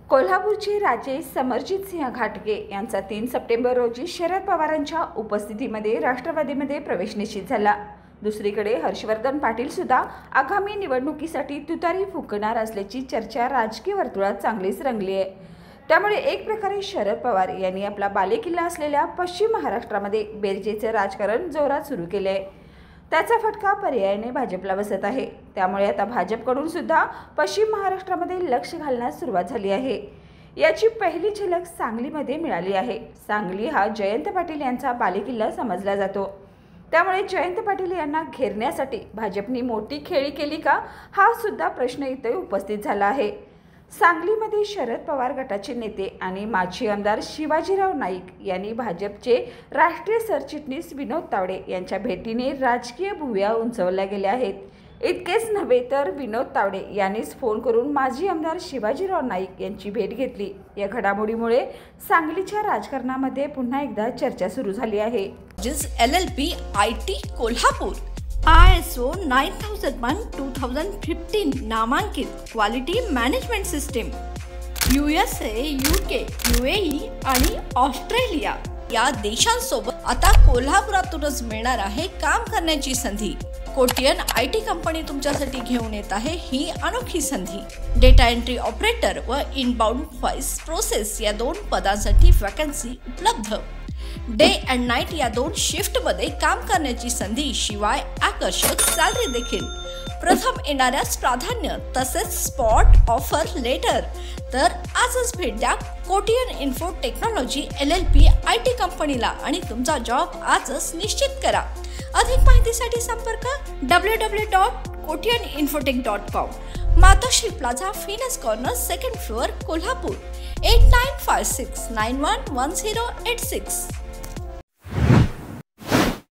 कोल्हापूरचे राजे समरजित सिंह घाटगे यांचा 3 सप्टेंबर रोजी शरद पवारांच्या उपस्थितीमध्ये राष्ट्रवादीमध्ये प्रवेश निश्चित झाला। दुसरीकडे हर्षवर्धन पाटील सुद्धा आगामी निवडणुकीसाठी तुतारी फुंकणार असल्याची चर्चा राजकीय वर्तुळात चांगलीच रंगली आहे। त्यामुळे एक प्रकारे शरद पवार यांनी आपला बालेकिल्ला असलेल्या पश्चिम महाराष्ट्रामध्ये बेरजेचे राजकारण जोरात सुरू केले आहे। त्याचा फटका पर्यायाने भाजपला बसत आहे। त्यामुळे आता भाजपकडून सुद्धा पश्चिम महाराष्ट्रामध्ये लक्ष घालण्यास सुरुवात झाली आहे। याची पहिली झलक सांगलीमध्ये मिळाली आहे। सांगली हा जयंत पाटील यांचा बालेकिल्ला समजला जातो। त्यामुळे जयंत पाटील यांना घेरण्यासाठी भाजपने मोठी खेळी केली का, हा सुद्धा प्रश्न इथे उपस्थित झाला आहे। सांगलीमध्ये शरद पवार गटाचे नेते आणि माजी आमदार शिवाजीराव नाईक यांनी भाजपचे राष्ट्रीय सरचिटणीस विनोद तावडे यांच्या भेटीने राजकीय भुवया उंचावल्या गेल्या आहेत। इतकेच नव्हे तर विनोद तावडे यांनीच फोन करून माजी आमदार शिवाजीराव नाईक यांची भेट घेतली। या घडामोडीमुळे सांगलीच्या राजकारणामध्ये पुन्हा एकदा चर्चा सुरू झाली आहे। LLP IT कोल्हापूर ISO 9001:2015 नामांकित quality management system USA, UK, UAE आणि ऑस्ट्रेलिया या देशांसोबत आता कोल्हापुरातूनच मिळणार आहे काम करण्याची संधी। कोटियन IT कंपनी तुमच्यासाठी घेऊन येत आहे ही अनोखी संधी। डेटा एंट्री ऑपरेटर व इनबाउंड व्हॉइस प्रोसेस या 2 पदांसाठी वॅकन्सी उपलब्ध। डे अँड नाईट या 2 शिफ्टमध्ये काम करण्याची संधी, शिवाय आकर्षक सॅलरी देखील। प्रथम येणाऱ्यास प्राधान्य तसेच स्पॉट ऑफर लेटर। तर आजच भेट द्या Kotian info technology LLP IT कंपनीला आणि तुमचा जॉब आजच निश्चित करा। अधिक माहितीसाठी संपर्क www.kotiyaninfotech.com, मातोश्री प्लाझा, फिनस कॉर्नर, 2nd फ्लोअर, कोल्हापूर 8956911086।